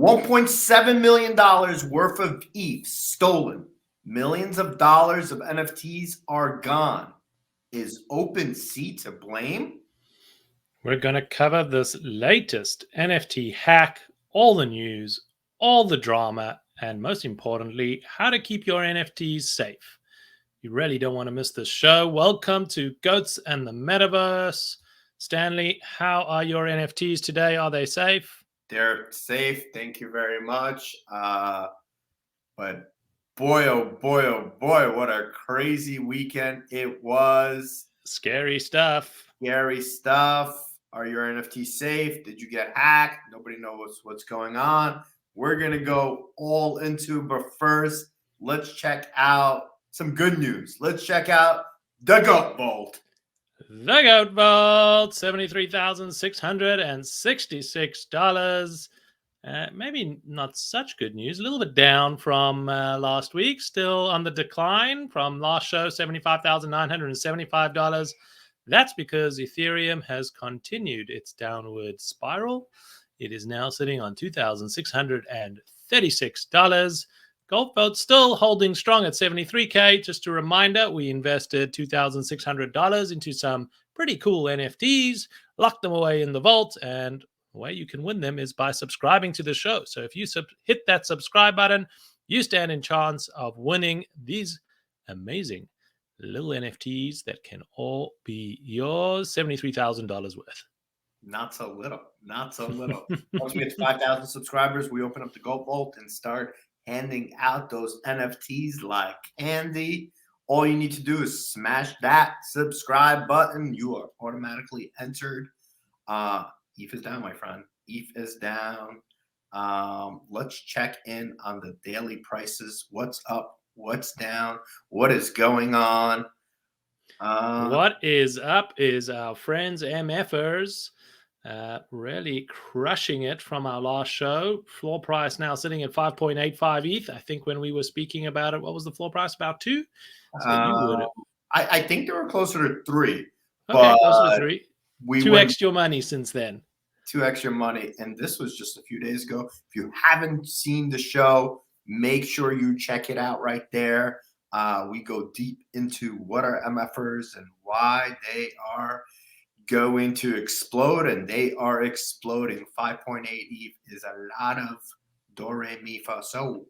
$1.7 million worth of ETH stolen. Millions of dollars of NFTs are gone. Is OpenSea to blame? We're going to cover this latest NFT hack, all the news, all the drama, and most importantly, how to keep your NFTs safe. You really don't want to miss this show. Welcome to Goats and the Metaverse. Stanley, how are your NFTs today? Are they safe? They're safe. Thank you very much. But boy, oh boy, what a crazy weekend it was. Scary stuff. Scary stuff. Are your NFTs safe? Did you get hacked? Nobody knows what's going on. We're going to go all into, but first, let's check out some good news. Let's check out the Goat Vault. The Goat Vault, $73,666. Maybe not such good news. A little bit down from last week. Still on the decline from last show, $75,975. That's because Ethereum has continued its downward spiral. It is now sitting on $2,636. Gold Vault still holding strong at $73K. Just a reminder, we invested $2,600 into some pretty cool NFTs, locked them away in the vault, and the way you can win them is by subscribing to the show. So if you hit that subscribe button, you stand in chance of winning these amazing little NFTs that can all be yours. $73,000 worth. Not so little. Once we get to 5,000 subscribers, we open up the Goat Vault and start handing out those NFTs like candy. All you need to do is smash that subscribe button. You are automatically entered. ETH is down, my friend. ETH is down. Let's check in on the daily prices. What's up? What's down? What is going on? What is up is our friends MFers really crushing it from our last show. Floor price now sitting at 5.85 ETH. I think when we were speaking about it, what was the floor price? About 2? So I think they were closer to 3. Okay, closer to 3. We 2x your money since then. 2x your money. And this was just a few days ago. If you haven't seen the show, make sure you check it out right there. We go deep into what are MFers and why they are going to explode, and they are exploding. 5.8 ETH is a lot of do, re, mi, fa, so.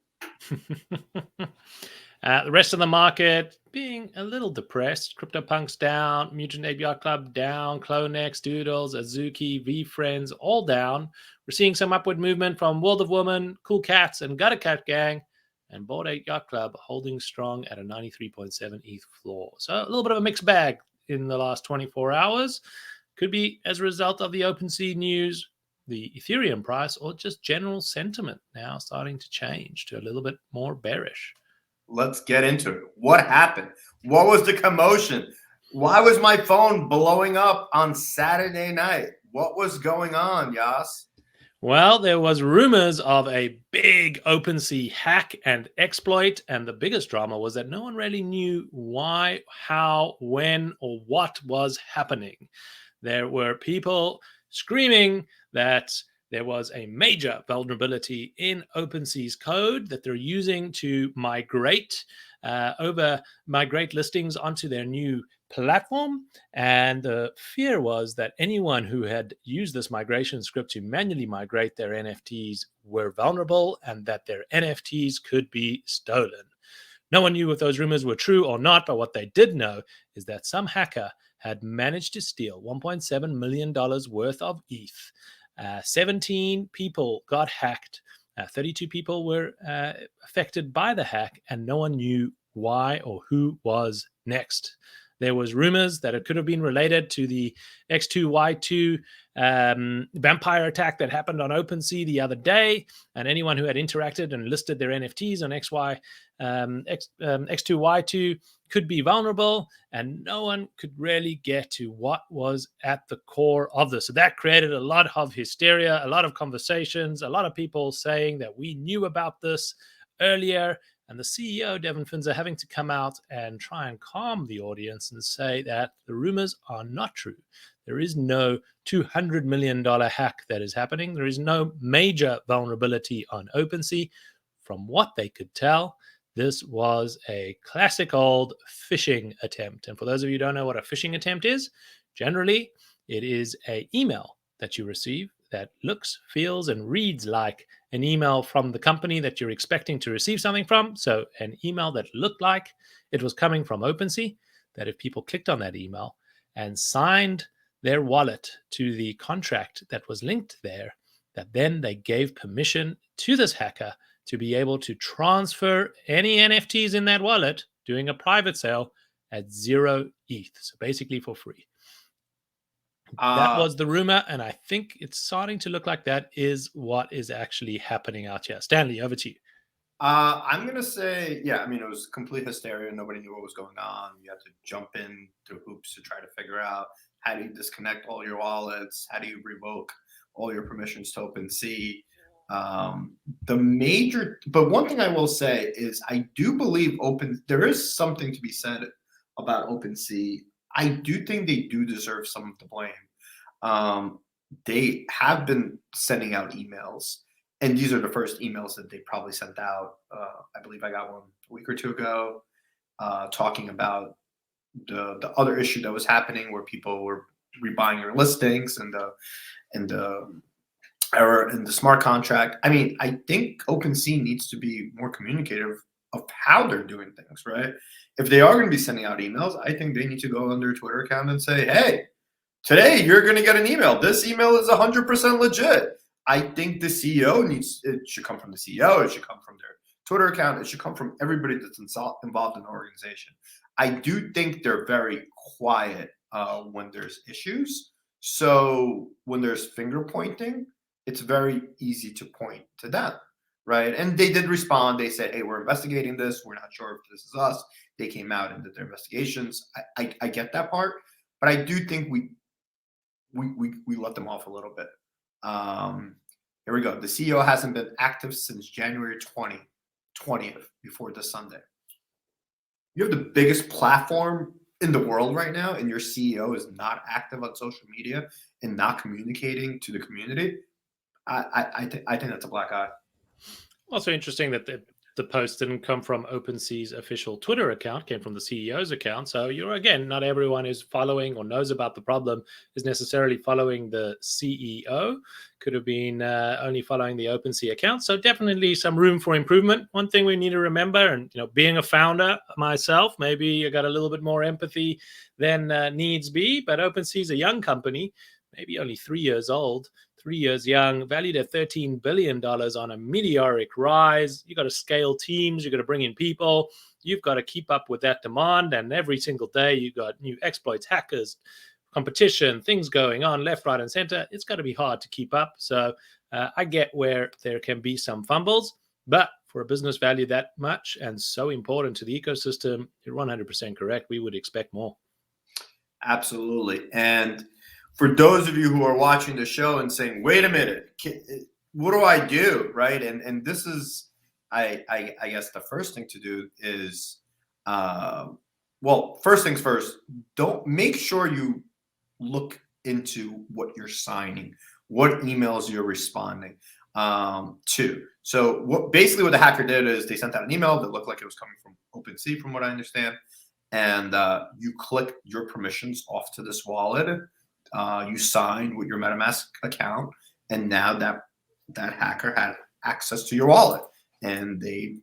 The rest of the market being a little depressed. CryptoPunks down, Mutant Ape Yacht Club down, Clonex, Doodles, Azuki, VFriends all down. We're seeing some upward movement from World of Woman, Cool Cats, and Gutter Cat Gang, and Bored Ape Yacht Club holding strong at a 93.7 ETH floor. So a little bit of a mixed bag in the last 24 hours. Could be as a result of the OpenSea news, the Ethereum price, or just general sentiment now starting to change to a little bit more bearish. Let's get into it. What happened? What was the commotion? Why was my phone blowing up on Saturday night? What was going on, Yas? Well, there was rumors of a big OpenSea hack and exploit, and the biggest drama was that no one really knew why, how, when, or what was happening. There were people screaming that there was a major vulnerability in OpenSea's code that they're using to migrate listings onto their new platform. And the fear was that anyone who had used this migration script to manually migrate their NFTs were vulnerable and that their NFTs could be stolen. No one knew if those rumors were true or not, but what they did know is that some hacker had managed to steal $1.7 million worth of ETH. 17 people got hacked. 32 people were affected by the hack, and no one knew why or who was next. There was rumors that it could have been related to the X2Y2 vampire attack that happened on OpenSea the other day, and anyone who had interacted and listed their NFTs on X2Y2 could be vulnerable, and no one could really get to what was at the core of this. So that created a lot of hysteria, a lot of conversations, a lot of people saying that we knew about this earlier, And the CEO, Devin Finzer, having to come out and try and calm the audience and say that the rumors are not true. There is no $200 million hack that is happening. There is no major vulnerability on OpenSea. From what they could tell, this was a classic old phishing attempt. And for those of you who don't know what a phishing attempt is, generally it is an email that you receive that looks, feels, and reads like an email from the company that you're expecting to receive something from. So an email that looked like it was coming from OpenSea, that if people clicked on that email and signed their wallet to the contract that was linked there, that then they gave permission to this hacker to be able to transfer any NFTs in that wallet, doing a private sale at 0 ETH, so basically for free. That was the rumor, and I think it's starting to look like that is what is actually happening out here. Stanley, over to you. I'm going to say, yeah, I mean, it was complete hysteria. Nobody knew what was going on. You had to jump in through hoops to try to figure out how do you disconnect all your wallets? How do you revoke all your permissions to OpenSea? But one thing I will say is I do believe there is something to be said about OpenSea. I do think they do deserve some of the blame. They have been sending out emails, and these are the first emails that they probably sent out. I believe I got one a week or two ago, talking about the other issue that was happening where people were rebuying your listings and the error in the smart contract. I mean, I think OpenSea needs to be more communicative of how they're doing things, right? If they are going to be sending out emails, I think they need to go on their Twitter account and say, hey, today you're going to get an email. This email is 100% legit. I think the CEO it should come from the CEO. It should come from their Twitter account. It should come from everybody that's involved in the organization. I do think they're very quiet when there's issues. So when there's finger pointing, it's very easy to point to them, right? And they did respond. They said, hey, we're investigating this. We're not sure if this is us. They came out and did their investigations. I get that part, but I do think we let them off a little bit. Here we go. The CEO hasn't been active since January 20th, before this Sunday. You have the biggest platform in the world right now, and your CEO is not active on social media and not communicating to the community. I think that's a black eye. Also interesting that the post didn't come from OpenSea's official Twitter account, came from the CEO's account. So again, not everyone who's following or knows about the problem is necessarily following the CEO. Could have been only following the OpenSea account. So definitely some room for improvement. One thing we need to remember, and being a founder myself, maybe I got a little bit more empathy than needs be, but OpenSea is a young company, maybe only 3 years old. 3 years young, valued at $13 billion on a meteoric rise. You got to scale teams. You got to bring in people. You've got to keep up with that demand. And every single day, you got new exploits, hackers, competition, things going on left, right, and center. It's got to be hard to keep up. So I get where there can be some fumbles, but for a business value that much and so important to the ecosystem, you're 100% correct. We would expect more. Absolutely. And for those of you who are watching the show and saying, wait a minute, what do I do, right? And this is, I guess the first thing to do is, first things first, don't make sure you look into what you're signing, what emails you're responding to. So basically what the hacker did is they sent out an email that looked like it was coming from OpenSea, from what I understand. And you click your permissions off to this wallet. You signed with your Metamask account, and now that hacker had access to your wallet, and they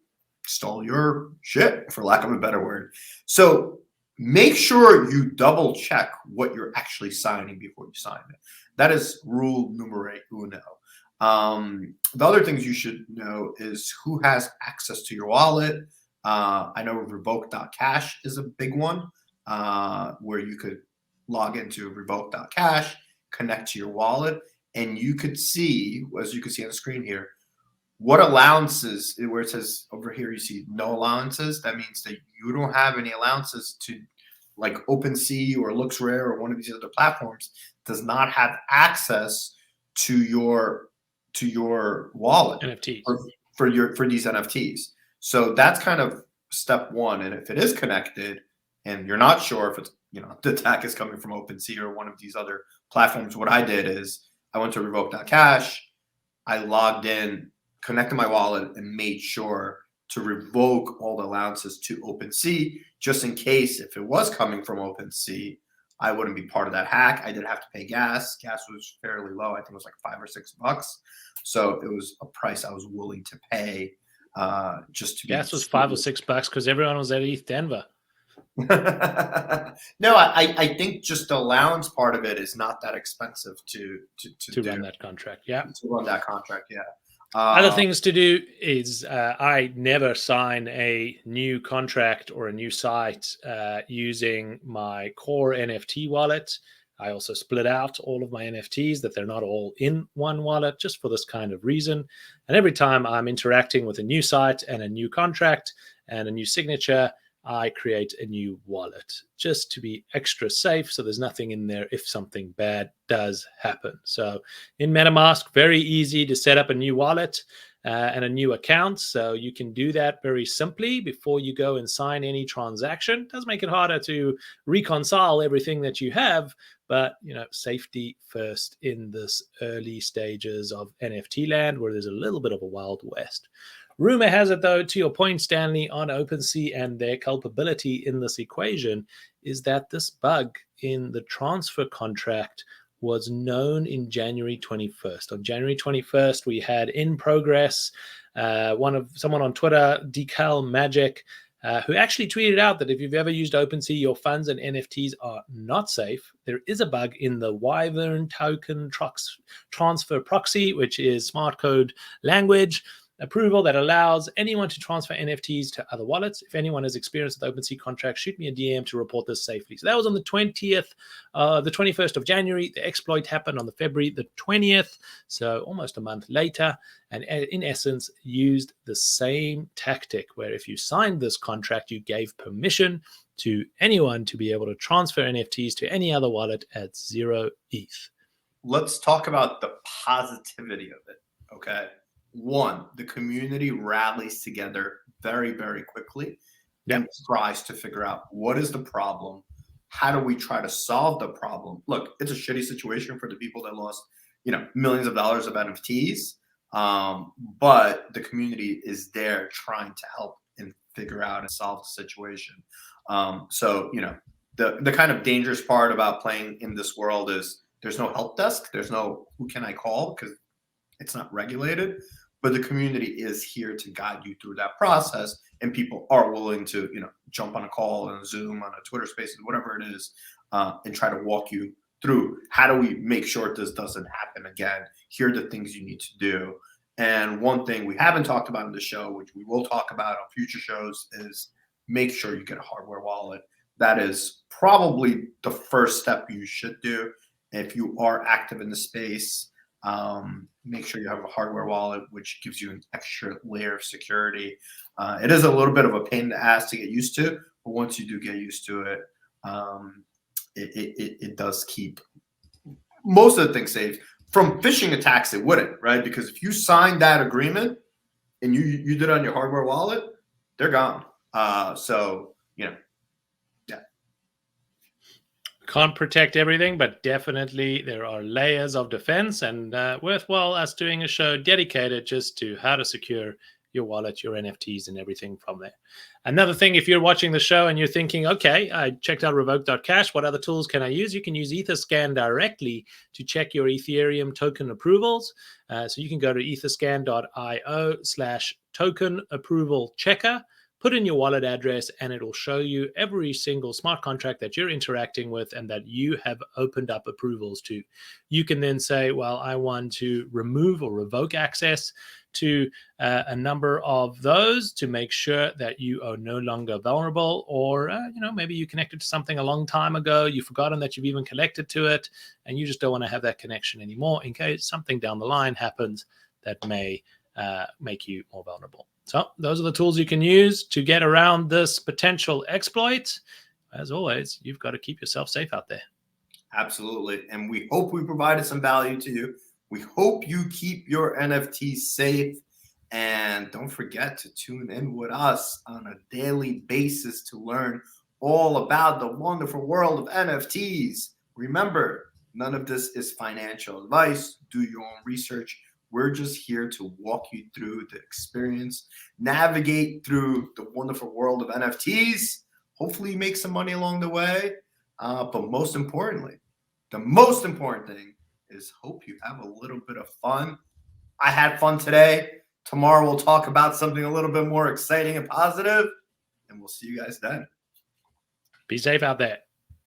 stole your shit, for lack of a better word. So make sure you double check what you're actually signing before you sign it. That is rule numero uno. The other things you should know is who has access to your wallet. I know revoke.cash is a big one, where you could log into revoke.cash, connect to your wallet, and you could see, as you can see on the screen here, what allowances, where it says over here, you see no allowances. That means that you don't have any allowances to, like OpenSea or LooksRare or one of these other platforms does not have access to your wallet NFTs for these NFTs. So that's kind of step one. And if it is connected and you're not sure if it's, the attack is coming from OpenSea or one of these other platforms, what I did is I went to revoke.cash. I logged in, connected my wallet, and made sure to revoke all the allowances to OpenSea, just in case if it was coming from OpenSea, I wouldn't be part of that hack. I did have to pay gas. Gas was fairly low. I think it was like $5 or $6. So it was a price I was willing to pay just to be. Gas was $5 or $6 because everyone was at ETH Denver. No, I think just the allowance part of it is not that expensive to run that contract. Yeah. To run that contract. Yeah. Other things to do is I never sign a new contract or a new site using my core NFT wallet. I also split out all of my NFTs, that they're not all in one wallet, just for this kind of reason. And every time I'm interacting with a new site and a new contract and a new signature, I create a new wallet just to be extra safe, so there's nothing in there if something bad does happen. So in MetaMask, very easy to set up a new wallet and a new account. So you can do that very simply before you go and sign any transaction. It does make it harder to reconcile everything that you have, but safety first in this early stages of NFT land, where there's a little bit of a Wild West. Rumor has it, though, to your point, Stanley, on OpenSea and their culpability in this equation, is that this bug in the transfer contract was known in January 21st. On January 21st, we had in progress someone on Twitter, Decal Magic, who actually tweeted out that if you've ever used OpenSea, your funds and NFTs are not safe. There is a bug in the Wyvern token transfer proxy, which is smart code language approval that allows anyone to transfer NFTs to other wallets. If anyone has experience with OpenSea contracts, shoot me a DM to report this safely. So that was on the 21st of January. The exploit happened on the February the 20th, so almost a month later, and in essence used the same tactic where if you signed this contract, you gave permission to anyone to be able to transfer NFTs to any other wallet at 0 ETH. Let's talk about the positivity of it, okay? One, the community rallies together very, very quickly and tries to figure out what is the problem. How do we try to solve the problem? Look, it's a shitty situation for the people that lost, millions of dollars of NFTs. But the community is there trying to help and figure out and solve the situation. So, the kind of dangerous part about playing in this world is there's no help desk. There's no who can I call, because it's not regulated. But the community is here to guide you through that process, and people are willing to, jump on a call and Zoom on a Twitter Spaces, whatever it is, and try to walk you through how do we make sure this doesn't happen again. Here are the things you need to do. And one thing we haven't talked about in the show, which we will talk about on future shows, is make sure you get a hardware wallet. That is probably the first step you should do if you are active in the space. Make sure you have a hardware wallet, which gives you an extra layer of security. It is a little bit of a pain in the ass to get used to, but once you do get used to it, it does keep most of the things safe. From phishing attacks, it wouldn't, right? Because if you signed that agreement and you did it on your hardware wallet, they're gone. Can't protect everything, but definitely there are layers of defense, and worthwhile us doing a show dedicated just to how to secure your wallet, your NFTs, and everything from there. Another thing, if you're watching the show and you're thinking, okay, I checked out revoke.cash, what other tools can I use? You can use Etherscan directly to check your Ethereum token approvals. So you can go to etherscan.io/token approval checker. Put in your wallet address, and it will show you every single smart contract that you're interacting with and that you have opened up approvals to. You can then say, well, I want to remove or revoke access to a number of those to make sure that you are no longer vulnerable, or maybe you connected to something a long time ago, you've forgotten that you've even connected to it, and you just don't want to have that connection anymore in case something down the line happens that may make you more vulnerable. So those are the tools you can use to get around this potential exploit. As always, you've got to keep yourself safe out there. Absolutely. And we hope we provided some value to you. We hope you keep your NFTs safe. And don't forget to tune in with us on a daily basis to learn all about the wonderful world of NFTs. Remember, none of this is financial advice. Do your own research. We're just here to walk you through the experience, navigate through the wonderful world of NFTs. Hopefully, you make some money along the way. But most importantly, the most important thing is hope you have a little bit of fun. I had fun today. Tomorrow, we'll talk about something a little bit more exciting and positive, and we'll see you guys then. Be safe out there.